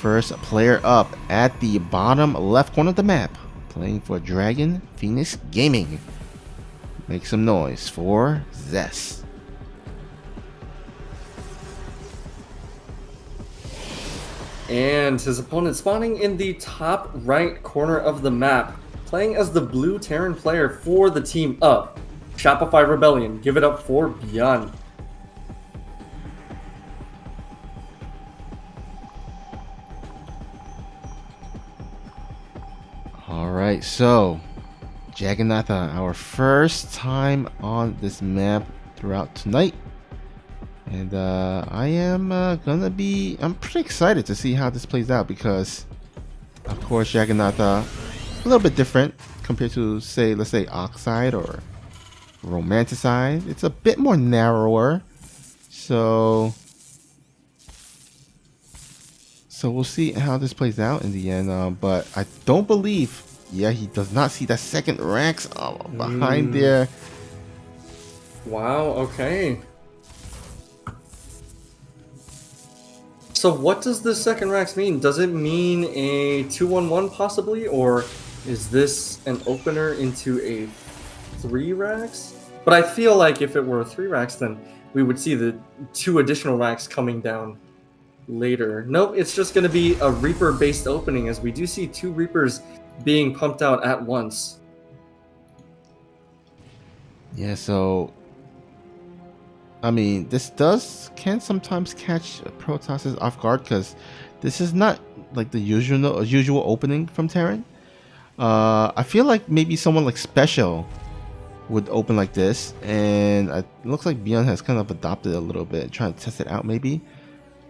first player up at the bottom left corner of the map, playing for Dragon Phoenix Gaming. Make some noise for Zest. And his opponent spawning in the top right corner of the map, playing as the blue Terran player for the team up. Shopify Rebellion, give it up for Byun. Alright, so Jagannatha, our first time on this map throughout tonight. And I'm pretty excited to see how this plays out because, of course, Jagannatha, a little bit different compared to, let's say, Oxide or Romanticide. It's a bit more narrower. So we'll see how this plays out in the end. But I don't believe, he does not see that second Rax behind there. Wow, okay. So what does this second Rax mean? Does it mean a 2-1-1 possibly? Or is this an opener into a 3 Rax? But I feel like if it were a 3 Rax, then we would see the 2 additional Rax coming down later. Nope, it's just going to be a Reaper based opening, as we do see 2 Reapers being pumped out at once. Yeah, so I mean, this can sometimes catch Protoss's off guard because this is not like the usual opening from Terran. I feel like maybe someone like Special would open like this, and it looks like Byun has kind of adopted a little bit, trying to test it out maybe.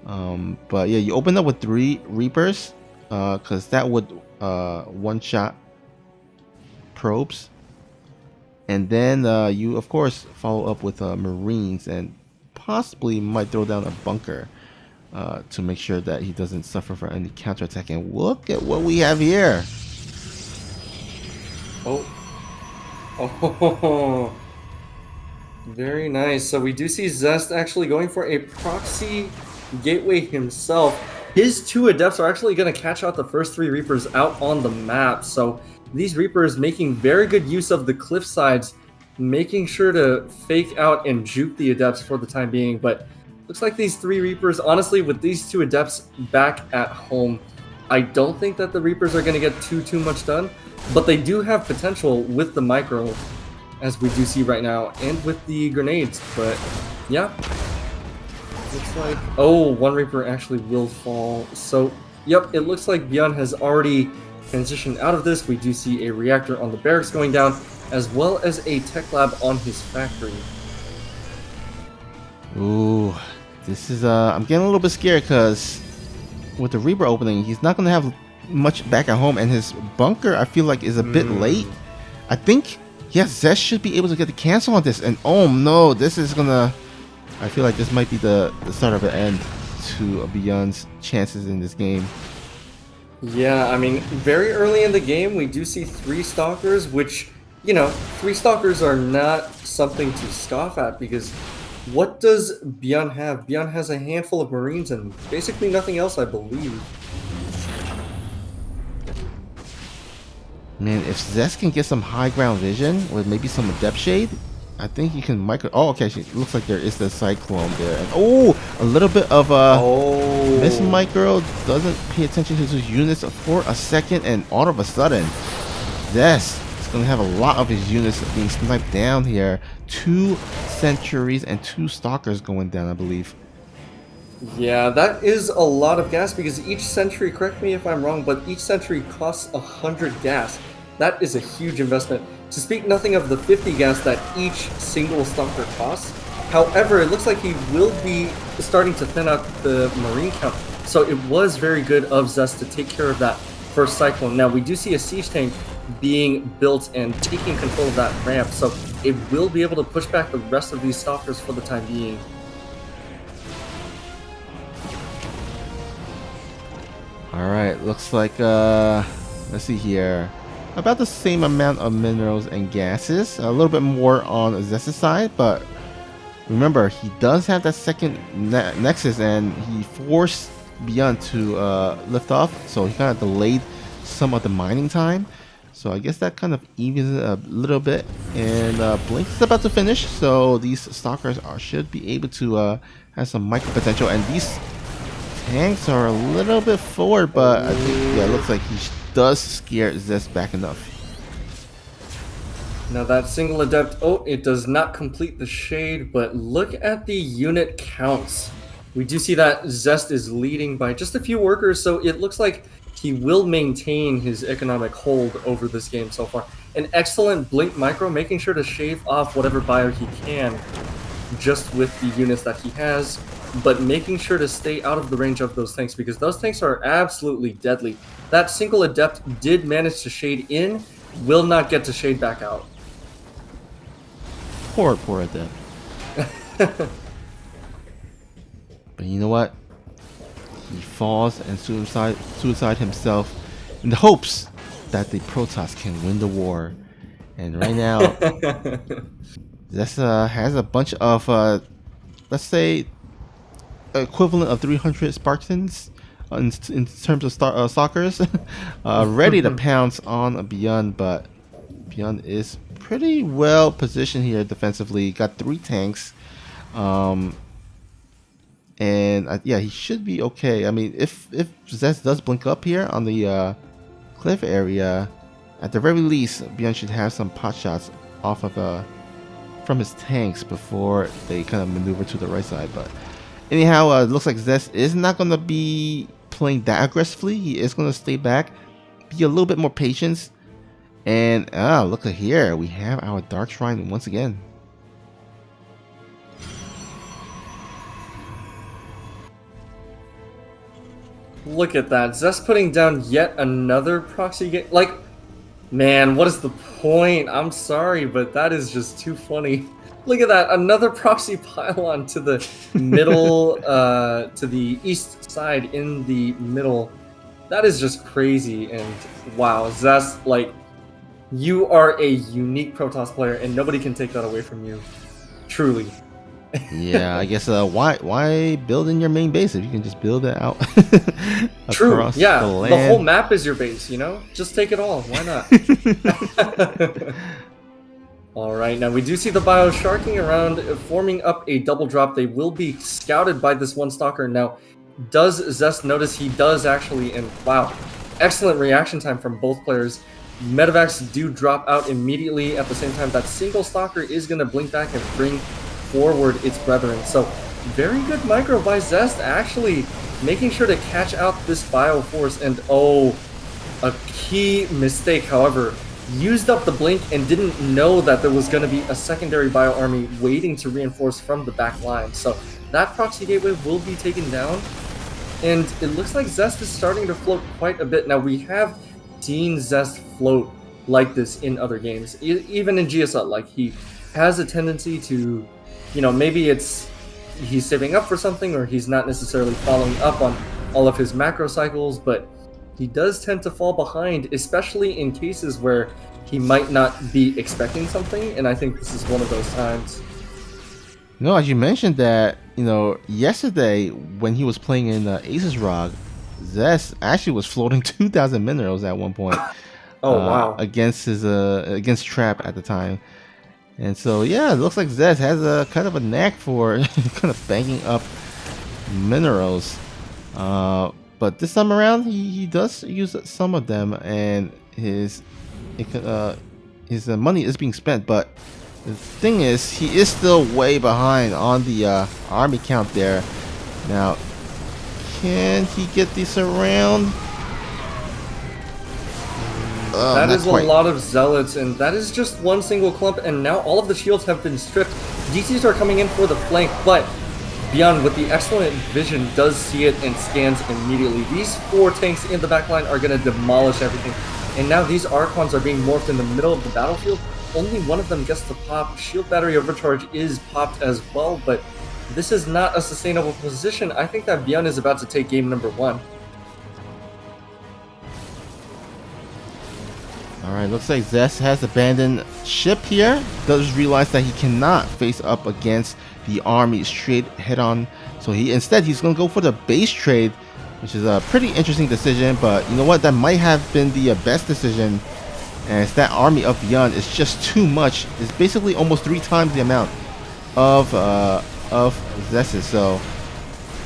But yeah, you open up with 3 Reapers because that would one-shot probes. And then you, of course, follow up with Marines and possibly might throw down a bunker to make sure that he doesn't suffer from any counterattack. And look at what we have here. Oh, very nice. So we do see Zest actually going for a proxy gateway himself. His 2 Adepts are actually going to catch out the first 3 Reapers out on the map. So these Reapers making very good use of the cliff sides, making sure to fake out and juke the Adepts for the time being. But looks like these 3 Reapers, honestly, with these 2 Adepts back at home, I don't think that the Reapers are going to get too much done. But they do have potential with the micro, as we do see right now, and with the grenades. But yeah, looks like, oh, 1 Reaper actually will fall. So yep, it looks like Byun has already transitioned out of this. We do see a reactor on the barracks going down, as well as a tech lab on his factory. Ooh, this is I'm getting a little bit scared because with the Reaper opening, he's not going to have much back at home, and his bunker I feel like is a bit late. I think Zest should be able to get the cancel on this, and oh no, this is gonna, I feel like this might be the start of an end to Byun's chances in this game. Yeah, I mean, very early in the game, we do see 3 Stalkers, which, 3 Stalkers are not something to scoff at, because what does Byun have? Byun has a handful of Marines and basically nothing else, I believe. Man, if Zest can get some high ground vision with maybe some Adept Shade, I think he can micro. Oh, okay, it looks like there is the Cyclone there. And oh, a little bit of Miss Micro doesn't pay attention to his units for a second, and all of a sudden, Zest is going to have a lot of his units being sniped down here. 2 Sentries and 2 Stalkers going down, I believe. Yeah, that is a lot of gas, because each sentry, correct me if I'm wrong, but each sentry costs 100 gas. That is a huge investment. To speak nothing of the 50 gas that each single Stalker costs. However, it looks like he will be starting to thin out the Marine count. So it was very good of Zest to take care of that first Cyclone. Now, we do see a Siege Tank being built and taking control of that ramp. So it will be able to push back the rest of these Stalkers for the time being. Alright, looks like, let's see here. About the same amount of minerals and gases. A little bit more on Zest's side, but remember, he does have that second Nexus, and he forced Byun to lift off, so he kind of delayed some of the mining time. So I guess that kind of evens it a little bit. And Blink is about to finish, so these stalkers should be able to have some micro potential. And these tanks are a little bit forward, but I think, yeah, it looks like he does scare Zest back enough. Now that single adept, it does not complete the shade, but look at the unit counts. We do see that Zest is leading by just a few workers, so it looks like he will maintain his economic hold over this game so far. An excellent Blink micro, making sure to shave off whatever bio he can just with the units that he has, but making sure to stay out of the range of those tanks, because those tanks are absolutely deadly. That single adept did manage to shade in, will not get to shade back out. Poor adept. But you know what? He falls and suicide himself in the hopes that the Protoss can win the war. And right now, Zest has a bunch of, let's say, equivalent of 300 Spartans in terms of stalkers, ready to pounce on Byun, but Byun is pretty well positioned here defensively. Got 3 tanks. And yeah, he should be okay. I mean, if Zest does blink up here on the cliff area, at the very least, Byun should have some pot shots off of from his tanks before they kind of maneuver to the right side. But anyhow, it looks like Zest is not going to be playing that aggressively. He is going to stay back, be a little bit more patient. And look at here, we have our Dark Shrine once again. Look at that. Zest putting down yet another proxy game. Like, man, what is the point? I'm sorry, but that is just too funny. Look at that. Another proxy pylon to the middle, to the east side in the middle. That is just crazy. And wow, Zest, like, you are a unique Protoss player, and nobody can take that away from you. Truly. Yeah, I guess why build in your main base if you can just build it out True. across Yeah, the land? the whole map is your base, you know? Just take it all. Why not? Alright, now we do see the bio sharking around, forming up a double drop. They will be scouted by this one stalker. Now, does Zest notice? He does actually, and wow, excellent reaction time from both players. Medevacs do drop out immediately. At the same time, that single stalker is going to blink back and bring forward its brethren. So very good micro by Zest, actually making sure to catch out this bio force. And a key mistake, however, used up the blink and didn't know that there was going to be a secondary bio army waiting to reinforce from the back line. So that proxy gateway will be taken down, and it looks like Zest is starting to float quite a bit. Now, we have seen Zest float like this in other games, even in GSL. Like, he has a tendency to, you know, maybe it's he's saving up for something, or he's not necessarily following up on all of his macro cycles, but he does tend to fall behind, especially in cases where he might not be expecting something, and I think this is one of those times. No, as you mentioned that, you know, yesterday when he was playing in Aces Rock, Zest actually was floating 2,000 minerals at one point. Wow. Against his against Trap at the time. And so yeah, it looks like Zest has a kind of a knack for kind of banking up minerals. But this time around, he does use some of them, and his money is being spent. But the thing is, he is still way behind on the army count there. Now, can he get this around? That is a lot of zealots, and that is just one single clump, and now all of the shields have been stripped. DCs are coming in for the flank, but Byun, with the excellent vision, does see it and scans immediately. These 4 tanks in the backline are going to demolish everything. And now these Archons are being morphed in the middle of the battlefield. Only one of them gets to pop. Shield battery overcharge is popped as well, but this is not a sustainable position. I think that Byun is about to take game number 1. Alright, looks like Zest has abandoned ship here. Does realize that he cannot face up against the army straight head on. So he's going to go for the base trade which is a pretty interesting decision. But you know what? That might have been the best decision, as that army of Byun is just too much. It's basically almost 3 times the amount of Zest. So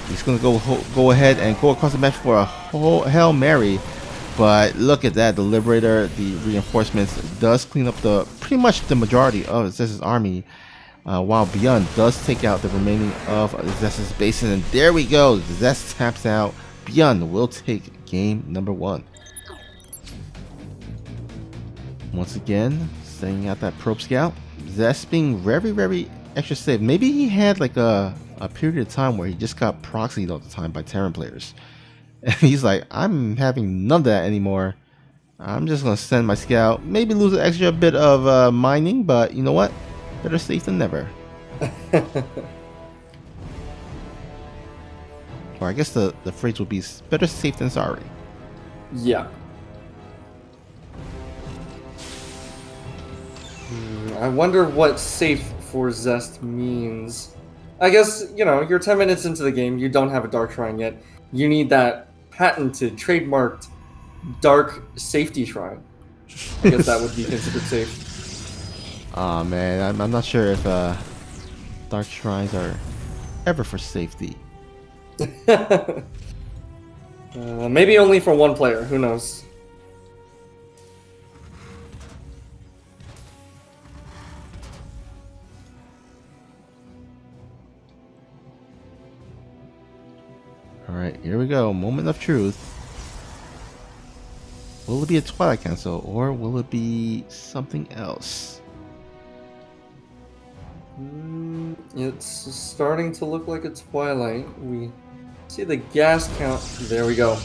he's gonna go ahead and go across the map for a whole Hail Mary. But look at that, the Liberator, the reinforcements does clean up pretty much the majority of Zest's army, while Byun does take out the remaining of Zest's bases. And there we go, Zest taps out. Byun will take game number 1. Once again, sending out that probe scout. Zest being very, very extra safe. Maybe he had like a period of time where he just got proxied all the time by Terran players. And he's like, I'm having none of that anymore. I'm just going to send my scout. Maybe lose an extra bit of mining, but you know what? Better safe than never. Or I guess the phrase would be better safe than sorry. Yeah. I wonder what safe for Zest means. I guess, you know, you're 10 minutes into the game. You don't have a Dark Shrine yet. You need that patented, trademarked dark safety shrine. I guess that would be considered safe. Aw, man, I'm not sure if dark shrines are ever for safety. Maybe only for one player, who knows. Alright, here we go. Moment of truth. Will it be a Twilight Council, or will it be something else? It's starting to look like a Twilight. We see the gas count. There we go.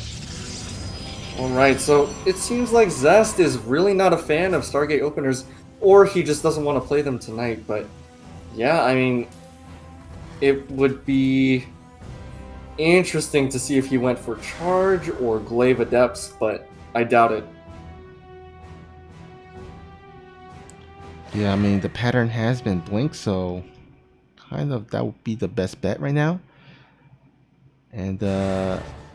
Alright, so it seems like Zest is really not a fan of Stargate openers, or he just doesn't want to play them tonight. But yeah, I mean, it would be interesting to see if he went for Charge or Glaive Adepts, but I doubt it. Yeah, I mean, the pattern has been Blink, so kind of that would be the best bet right now. And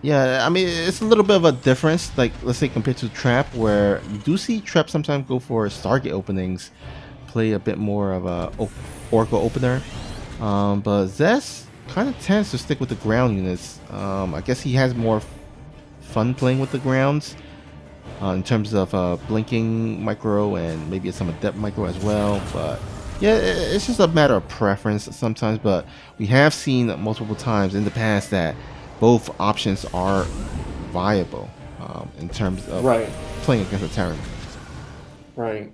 yeah, I mean, it's a little bit of a difference, like, let's say compared to Trap, where you do see Trap sometimes go for Stargate openings, play a bit more of a Oracle opener. But Zest kind of tends to stick with the ground units. I guess he has more fun playing with the grounds in terms of blinking micro and maybe some adept micro as well. But yeah, it's just a matter of preference sometimes. But we have seen multiple times in the past that both options are viable in terms of playing against a Terran. Right.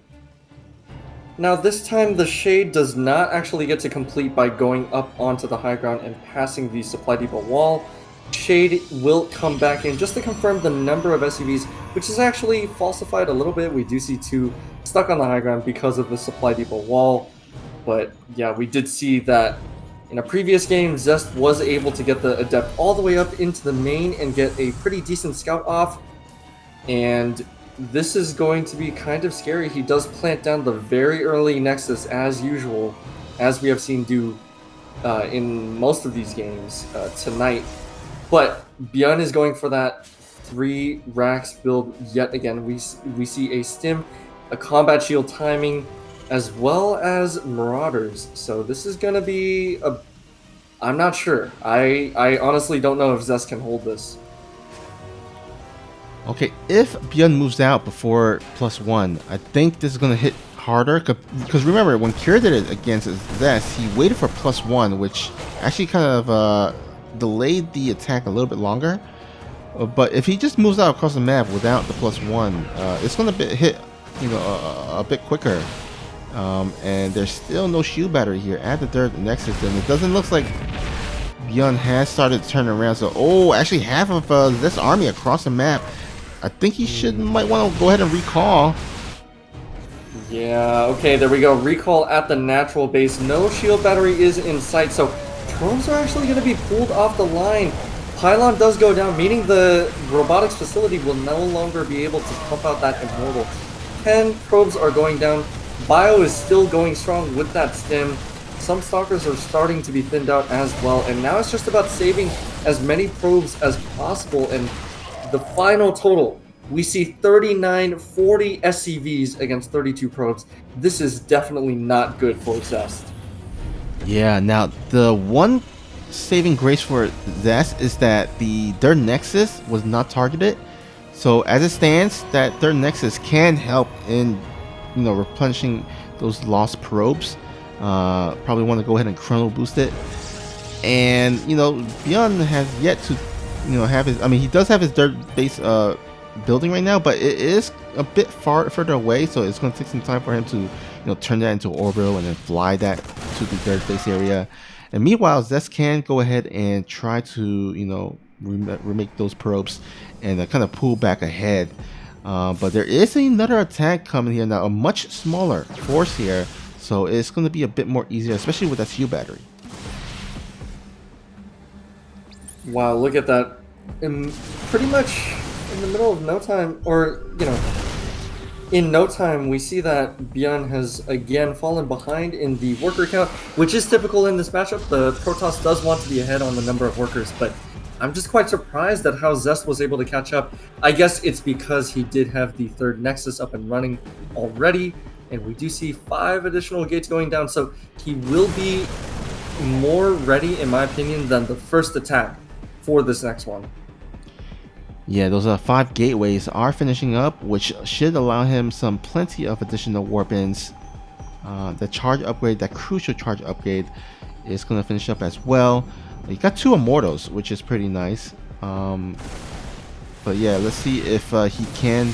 Now this time the Shade does not actually get to complete by going up onto the high ground and passing the supply depot wall. Shade will come back in just to confirm the number of SCVs, which is actually falsified a little bit. We do see 2 stuck on the high ground because of the supply depot wall. But yeah, we did see that in a previous game, Zest was able to get the Adept all the way up into the main and get a pretty decent scout off. And this is going to be kind of scary. He does plant down the very early Nexus as usual, as we have seen do in most of these games tonight. But Byun is going for that 3 racks build yet again. We see a stim, a combat shield timing, as well as Marauders. So this is going to be a... I'm not sure. I honestly don't know if Zest can hold this. Okay, if Byun moves out before +1, I think this is going to hit harder. Because remember, when Kira did it against Zest, he waited for +1, which actually kind of delayed the attack a little bit longer. But if he just moves out across the map without the +1, it's going to hit, you know, a bit quicker. And there's still no shield battery here at the 3rd Nexus, and it doesn't look like Byun has started to turn around. So, actually half of this army across the map. I think he might want to go ahead and recall. Yeah, okay, there we go. Recall at the natural base. No shield battery is in sight, so probes are actually going to be pulled off the line. Pylon does go down, meaning the robotics facility will no longer be able to pump out that Immortal. 10 probes are going down. Bio is still going strong with that stim. Some stalkers are starting to be thinned out as well, and now it's just about saving as many probes as possible. And the final total, we see 39, 40 SCVs against 32 probes. This is definitely not good for Zest. Yeah, now the one saving grace for Zest is that the third Nexus was not targeted. So as it stands, that third Nexus can help in, replenishing those lost probes. Probably want to go ahead and chrono boost it. And, Byun has yet to, have his, he does have his third base building right now, but it is a bit further away, so it's going to take some time for him to turn that into orbital and then fly that to the third base area. And meanwhile, Zest can go ahead and try to remake those probes and kind of pull back ahead, but there is another attack coming here now, a much smaller force here, so it's going to be a bit more easier, especially with that shield battery. Wow, look at that. Pretty much in the middle of no time, or, in no time, we see that Byun has again fallen behind in the worker count, which is typical in this matchup. The Protoss does want to be ahead on the number of workers, but I'm just quite surprised at how Zest was able to catch up. I guess it's because he did have the third Nexus up and running already, and we do see 5 additional gates going down, so he will be more ready, in my opinion, than the first attack for this next one. Yeah, those 5 gateways are finishing up, which should allow him plenty of additional warp-ins. The charge upgrade, that crucial charge upgrade, is going to finish up as well. You got 2 Immortals, which is pretty nice. But yeah, let's see if he can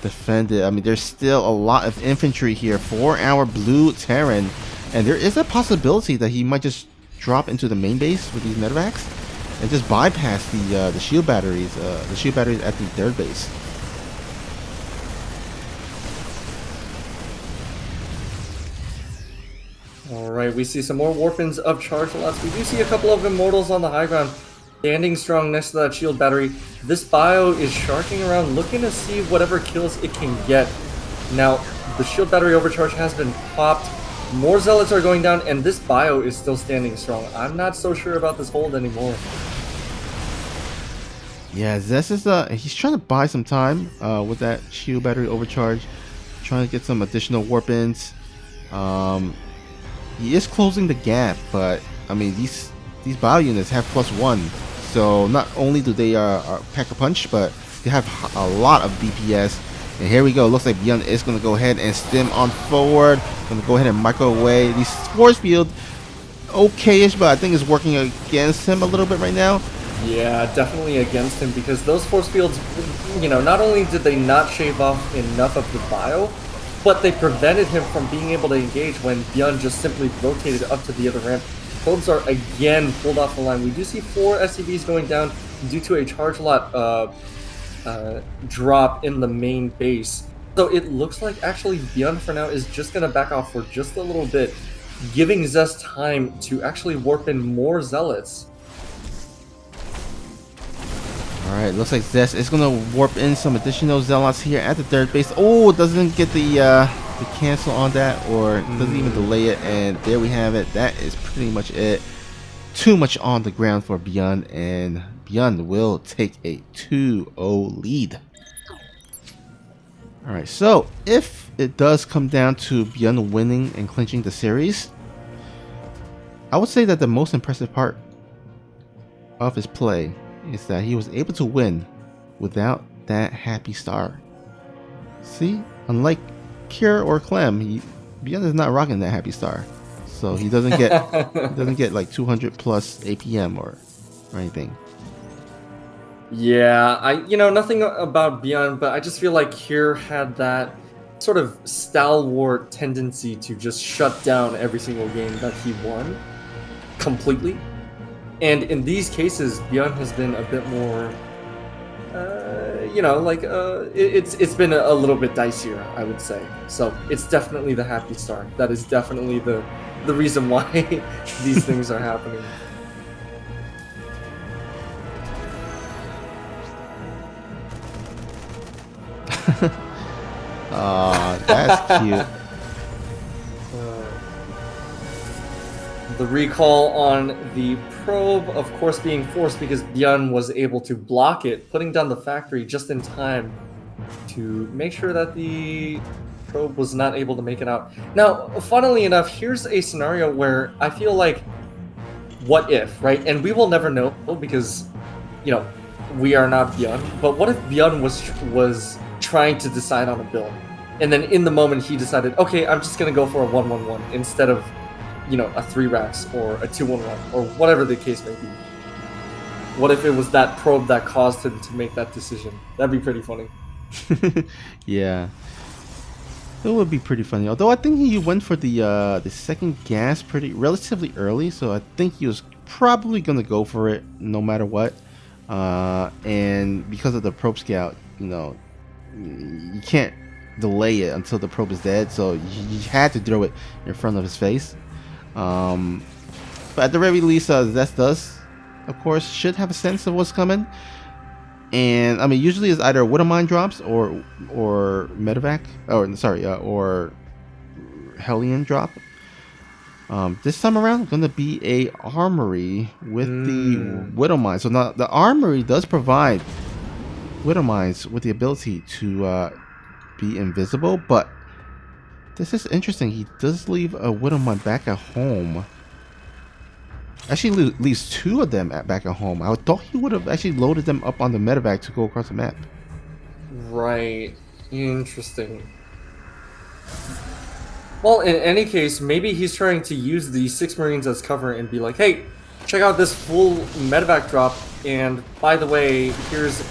defend it. There's still a lot of infantry here for our blue Terran, and there is a possibility that he might just drop into the main base with these medevacs and just bypass the shield batteries. The shield batteries at the third base. Alright, we see some more warp-ins of charge lots. We do see a couple of Immortals on the high ground, standing strong next to that shield battery. This bio is sharking around, looking to see whatever kills it can get. Now, the shield battery overcharge has been popped. More Zealots are going down, and this bio is still standing strong. I'm not so sure about this hold anymore. Yeah, Zest is he's trying to buy some time with that shield battery overcharge, trying to get some additional warp-ins. He is closing the gap, but these bio units have +1, so not only do they pack a punch, but they have a lot of DPS. And here we go. Looks like Byun is going to go ahead and stem on forward. Going to go ahead and micro away these force field. Okay-ish, but I think it's working against him a little bit right now. Yeah, definitely against him, because those force fields, not only did they not shave off enough of the bio, but they prevented him from being able to engage when Byun just simply rotated up to the other ramp. Probes are again pulled off the line. We do see 4 SCVs going down due to a charge lot drop in the main base. So it looks like actually Byun for now is just going to back off for just a little bit, giving Zest time to actually warp in more Zealots. Alright, looks like Zest is going to warp in some additional Zealots here at the third base. Oh, doesn't get the cancel on that, or doesn't even delay it, and there we have it. That is pretty much it. Too much on the ground for Byun, and Byun will take a 2-0 lead. Alright, so if it does come down to Byun winning and clinching the series, I would say that the most impressive part of his play is that he was able to win without that happy star. See, unlike Kier or Clem, Byun is not rocking that happy star, so he doesn't get like 200 plus APM or anything. Yeah, nothing about Byun, but I just feel like Kier had that sort of stalwart tendency to just shut down every single game that he won completely. And in these cases, Byun has been a bit more, it's been a little bit dicier, I would say. So it's definitely the happy star. That is definitely the reason why these things are happening. Aw, that's cute. The recall on the probe, of course, being forced because Byun was able to block it, putting down the factory just in time to make sure that the probe was not able to make it out. Now, funnily enough, here's a scenario where I feel like, what if, right? And we will never know because, you know, we are not Byun. But what if Byun was trying to decide on a build, and then in the moment he decided, okay, I'm just gonna go for a 1-1-1 instead of, you know, a 3 racks or a 2-1-1 or whatever the case may be. What if it was that probe that caused him to make that decision? That'd be pretty funny. Yeah, it would be pretty funny. Although I think he went for the second gas relatively early, so I think he was probably gonna go for it no matter what. And because of the probe scout, you know, you can't delay it until the probe is dead, so you had to throw it in front of his face. But at the very least, Zest does, of course, should have a sense of what's coming. And I mean, usually it's either Widow Mine drops or Medevac, or Hellion drop. This time around, gonna be a armory with the Widow Mine. So now the armory does provide Widow Mines with the ability to be invisible, but this is interesting. He does leave a Widow Mine back at home. Actually, leaves 2 of them back at home. I thought he would have actually loaded them up on the medevac to go across the map. Right. Interesting. Well, in any case, maybe he's trying to use the 6 Marines as cover and be like, hey, check out this full medevac drop, and by the way, here's,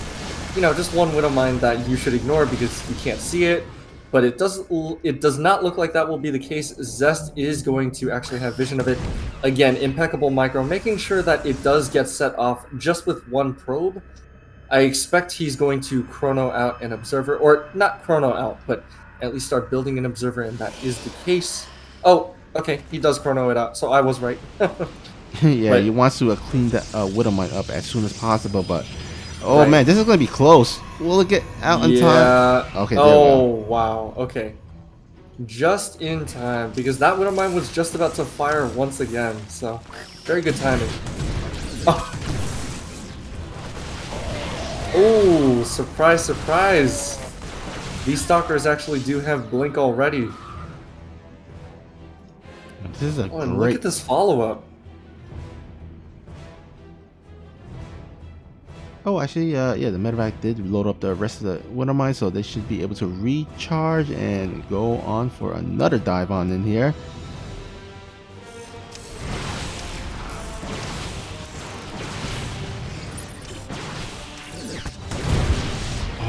you know, just one Widow Mine that you should ignore because you can't see it. But it does not look like that will be the case. Zest is going to actually have vision of it. Again, impeccable micro, making sure that it does get set off just with 1 probe. I expect he's going to chrono out an observer, or not chrono out, but at least start building an observer, and that is the case. Oh, okay, he does chrono it out, so I was right. Yeah, But he wants to clean that Widow Mine up as soon as possible, but oh man, this is gonna be close. Will it get out in time? Okay, there we go. Wow, okay. Just in time, because that Widow Mine was just about to fire once again, so very good timing. Oh, surprise, surprise. These stalkers actually do have blink already. This is a and look at this follow-up. Oh, actually, yeah, the medevac did load up the rest of the Widow Mine, so they should be able to recharge and go on for another dive on in here.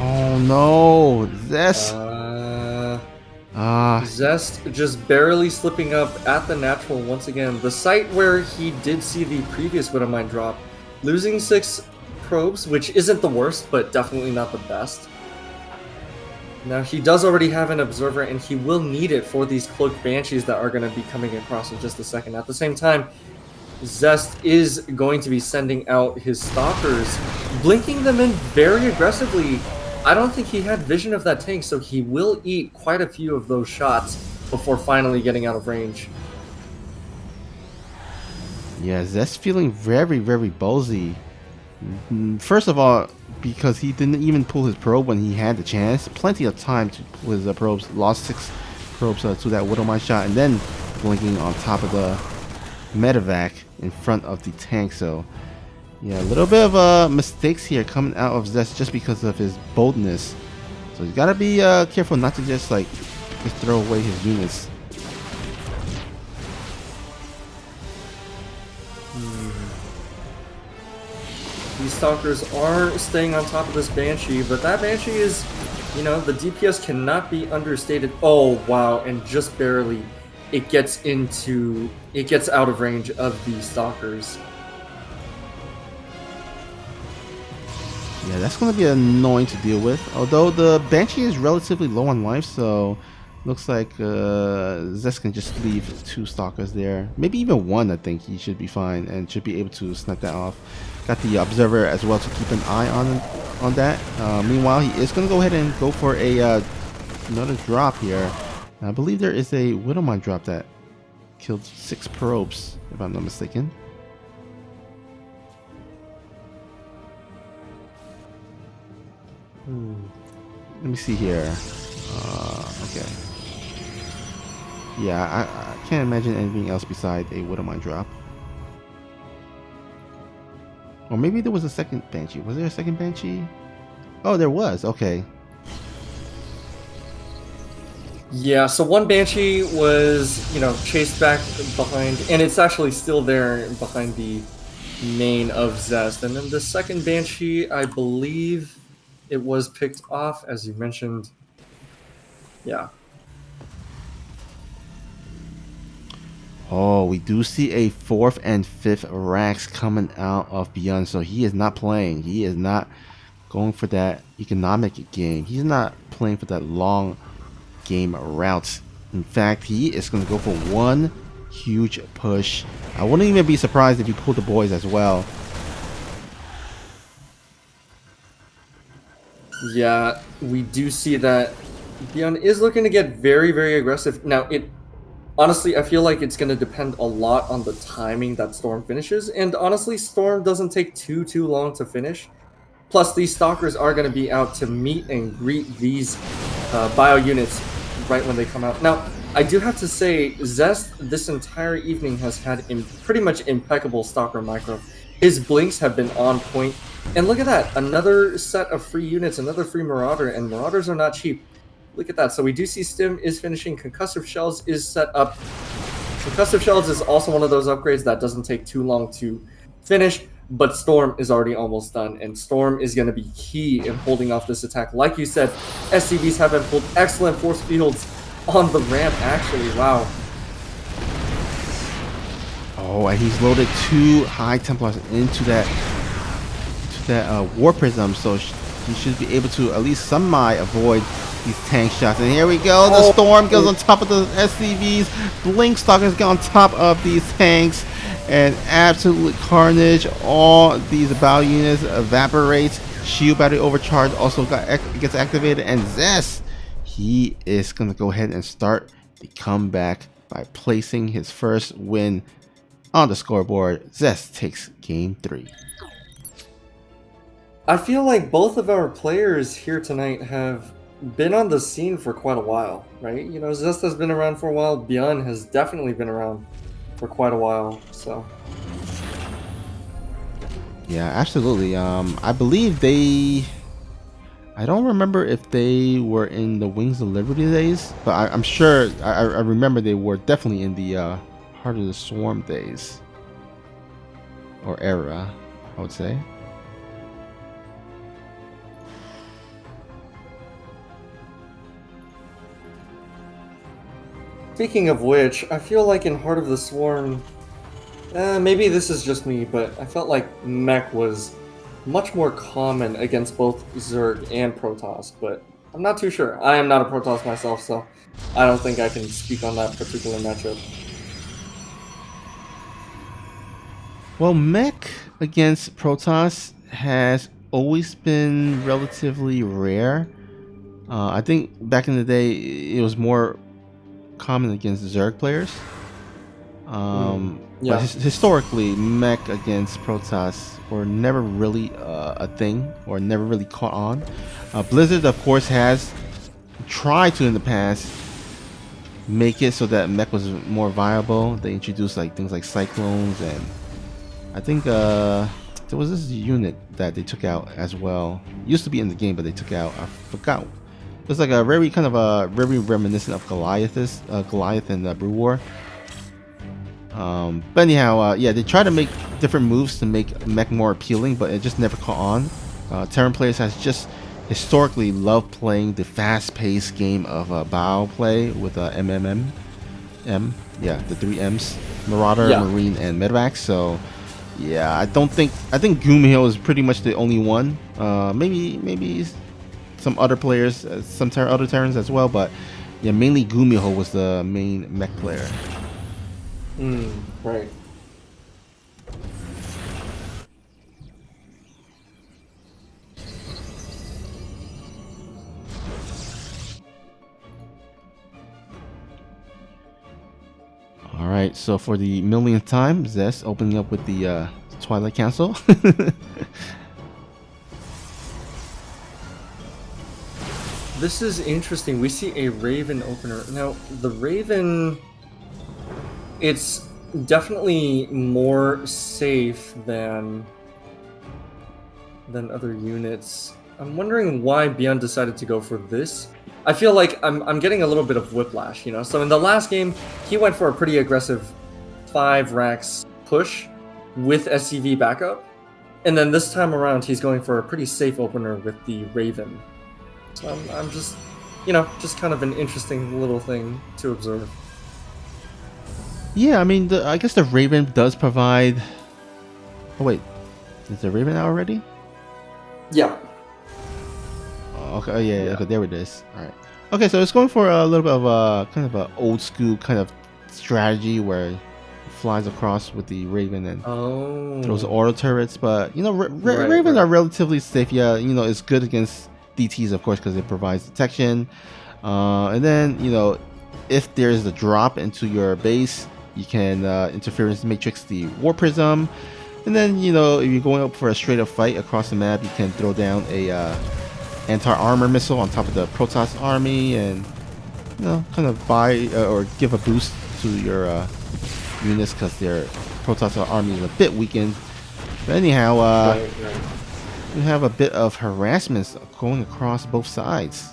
Oh no, Zest! Zest just barely slipping up at the natural once again. The site where he did see the previous Widow Mine drop, losing 6 probes, which isn't the worst, but definitely not the best. Now he does already have an observer, and he will need it for these cloaked banshees that are going to be coming across in just a second. At the same time, Zest is going to be sending out his stalkers, blinking them in very aggressively. I don't think he had vision of that tank, so he will eat quite a few of those shots before finally getting out of range. Yeah, Zest feeling very, very ballsy. First of all, because he didn't even pull his probe when he had the chance. Plenty of time to pull his probes. Lost 6 probes to that Widow Mine shot, and then blinking on top of the medevac in front of the tank. So yeah, a little bit of mistakes here coming out of Zest just because of his boldness. So you gotta be careful not to just throw away his units. These stalkers are staying on top of this Banshee, but that Banshee is, you know, the DPS cannot be understated. Oh, wow, and just barely it gets out of range of the stalkers. Yeah, that's going to be annoying to deal with. Although the Banshee is relatively low on life, so looks like Zest can just leave 2 stalkers there. Maybe even 1, I think he should be fine and should be able to snipe that off. Got the observer as well to keep an eye on that. Meanwhile, he is going to go ahead and go for a another drop here. I believe there is a Widow Mine drop that killed 6 probes, if I'm not mistaken. Let me see here. Okay. Yeah, I can't imagine anything else besides a Widow Mine drop. Or maybe there was a second Banshee. Was there a second Banshee? Oh, there was. Okay. Yeah, so one Banshee was, you know, chased back behind, and it's actually still there behind the main of Zest. And then the second Banshee, I believe it was picked off, as you mentioned. Yeah. Oh, we do see a 4th and 5th racks coming out of Byun, so he is not playing. He is not going for that economic game. He's not playing for that long game route. In fact, he is going to go for one huge push. I wouldn't even be surprised if he pulled the boys as well. Yeah, we do see that Byun is looking to get very, very aggressive. Now, honestly, I feel like it's going to depend a lot on the timing that Storm finishes. And honestly, Storm doesn't take too long to finish. Plus, these Stalkers are going to be out to meet and greet these bio units right when they come out. Now, I do have to say, Zest this entire evening has had pretty much impeccable Stalker micro. His blinks have been on point. And look at that, another set of free units, another free Marauder, and Marauders are not cheap. Look at that. So we do see Stim is finishing. Concussive Shells is set up. Concussive Shells is also one of those upgrades that doesn't take too long to finish, but Storm is already almost done, and Storm is going to be key in holding off this attack. Like you said, SCVs have been pulled. Excellent force fields on the ramp, actually. Wow. Oh, and he's loaded 2 High Templars into that War Prism, so he should be able to at least somehow avoid these tank shots. And here we go. The Storm goes on top of the SCVs. Blink Stalkers get on top of these tanks. And absolute carnage. All these battle units evaporate. Shield battery overcharge also gets activated. And Zest, he is going to go ahead and start the comeback by placing his first win on the scoreboard. Zest takes game 3. I feel like both of our players here tonight have been on the scene for quite a while, right? You know, Zest has been around for a while. Byun has definitely been around for quite a while, so. Yeah, absolutely. I believe I don't remember if they were in the Wings of Liberty days, but I'm sure, I remember they were definitely in the Heart of the Swarm days. Or era, I would say. Speaking of which, I feel like in Heart of the Swarm, maybe this is just me, but I felt like mech was much more common against both Zerg and Protoss, but I'm not too sure. I am not a Protoss myself, so I don't think I can speak on that particular matchup. Well, mech against Protoss has always been relatively rare. I think back in the day, it was more common against Zerg players. Yeah. But historically, mech against Protoss were never really a thing, or never really caught on. Blizzard, of course, has tried to in the past make it so that mech was more viable. They introduced like things like cyclones, and I think there was this unit that they took out as well. Used to be in the game, but they took out. I forgot. It was like a very kind of a very reminiscent of Goliath in Brew War. But anyhow, yeah, they try to make different moves to make mech more appealing, but it just never caught on. Terran players has just historically loved playing the fast-paced game of bow play with yeah, the 3 M's, Marauder, Marine, and Medevac. So yeah, I think Gumiho is pretty much the only one. Maybe some other players, some other Terrans as well, but yeah, mainly Gumiho was the main mech player. Right. All right. Alright, so for the millionth time, Zest opening up with the Twilight Council. This is interesting. We see a Raven opener. Now, the Raven, it's definitely more safe than other units. I'm wondering why Byun decided to go for this. I feel like I'm getting a little bit of whiplash, you know? So in the last game, he went for a pretty aggressive 5 racks push with SCV backup. And then this time around, he's going for a pretty safe opener with the Raven. So I'm just, you know, just kind of an interesting little thing to observe. Yeah, I mean, I guess the Raven does provide... Oh wait, is the Raven out already? Yeah. Oh, okay, oh, yeah, okay, there it is. Alright. Okay, so it's going for a little bit of a kind of an old school kind of strategy where it flies across with the Raven and throws auto turrets. But, you know, Ravens are relatively safe. Yeah, you know, it's good against DTs, of course, because it provides detection. And then, you know, if there's a drop into your base, you can interference matrix the War Prism. And then, you know, if you're going up for a straight up fight across the map, you can throw down a anti-armor missile on top of the Protoss army and, you know, kind of buy or give a boost to your units because their Protoss army is a bit weakened. But anyhow, you have a bit of harassment going across both sides.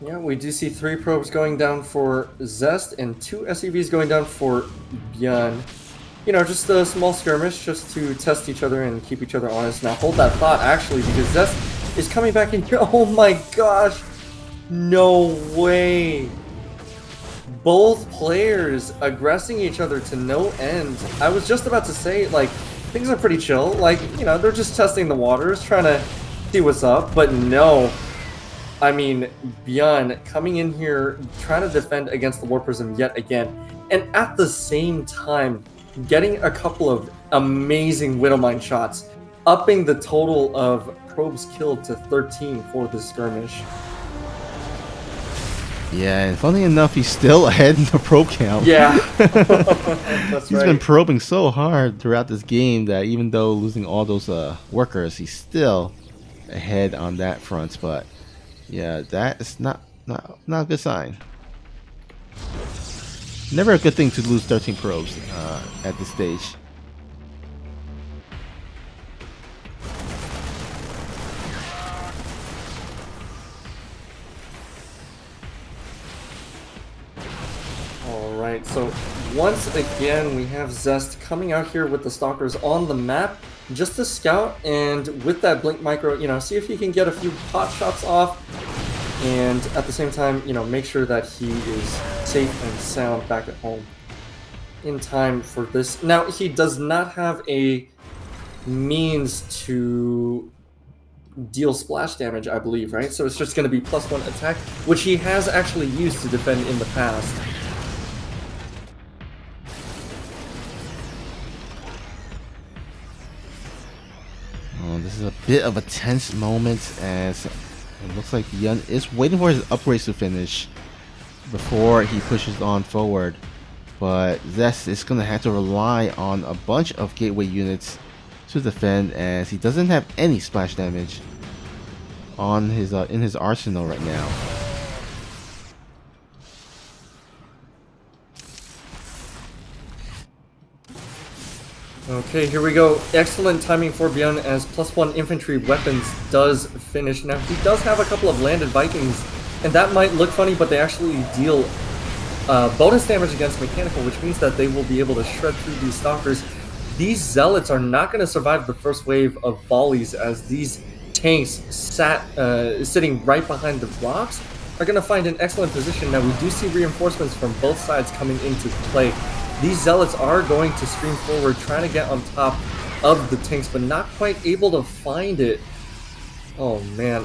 Yeah, we do see 3 probes going down for Zest and 2 SCVs going down for Byun. You know, just a small skirmish just to test each other and keep each other honest. Now hold that thought, actually, because Zest is coming back in here. Oh my gosh! No way! Both players aggressing each other to no end. I was just about to say, like, things are pretty chill. Like, you know, they're just testing the waters, trying to see what's up. But no. I mean, Byun coming in here, trying to defend against the War Prism yet again. And at the same time, getting a couple of amazing Widowmine shots, upping the total of probes killed to 13 for this skirmish. Yeah, and funny enough, he's still ahead in the probe count. Yeah, that's He's been probing so hard throughout this game that even though losing all those workers, he's still ahead on that front. But yeah, that is not a good sign. Never a good thing to lose 13 probes at this stage. Alright, so once again we have Zest coming out here with the Stalkers on the map just to scout, and with that Blink Micro, you know, see if he can get a few pot shots off, and at the same time, you know, make sure that he is safe and sound back at home in time for this. Now, he does not have a means to deal splash damage, I believe, right? So it's just going to be +1 attack, which he has actually used to defend in the past. This is a bit of a tense moment as it looks like Byun is waiting for his upgrades to finish before he pushes on forward. But Zest is going to have to rely on a bunch of gateway units to defend, as he doesn't have any splash damage on his in his arsenal right now. Okay, here we go. Excellent timing for Byun as +1 infantry weapons does finish. Now, he does have a couple of landed Vikings, and that might look funny, but they actually deal bonus damage against mechanical, which means that they will be able to shred through these Stalkers. These Zealots are not going to survive the first wave of volleys, as these tanks sitting right behind the rocks are going to find an excellent position. Now, we do see reinforcements from both sides coming into play. These Zealots are going to stream forward, trying to get on top of the tanks, but not quite able to find it. Oh man,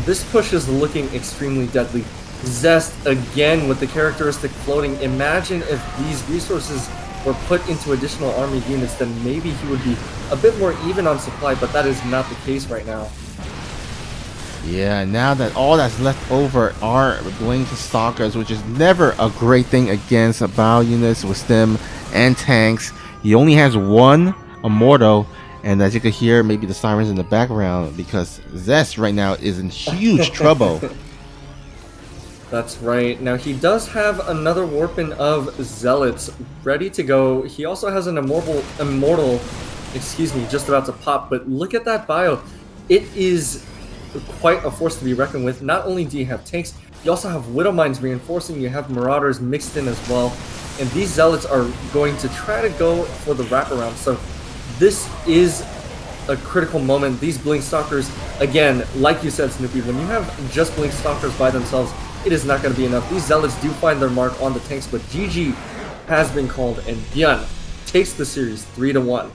this push is looking extremely deadly. Zest again with the characteristic floating. Imagine if these resources were put into additional army units, then maybe he would be a bit more even on supply, but that is not the case right now. Yeah, now that all that's left over are Blink Stalkers, which is never a great thing against Bao units with stem and tanks. He only has one Immortal, and as you could hear, maybe the sirens in the background because Zest right now is in huge trouble. That's right. Now he does have another Warpin of Zealots ready to go. He also has an immortal, excuse me, just about to pop. But look at that bio. It is quite a force to be reckoned with. Not only do you have tanks, you also have Widow Mines reinforcing. You have Marauders mixed in as well. And these Zealots are going to try to go for the wraparound. So this is a critical moment. These Blink Stalkers, again, like you said, Snoopy, when you have just Blink Stalkers by themselves, it is not going to be enough. These Zealots do find their mark on the tanks, but GG has been called, and Byun takes the series 3-1.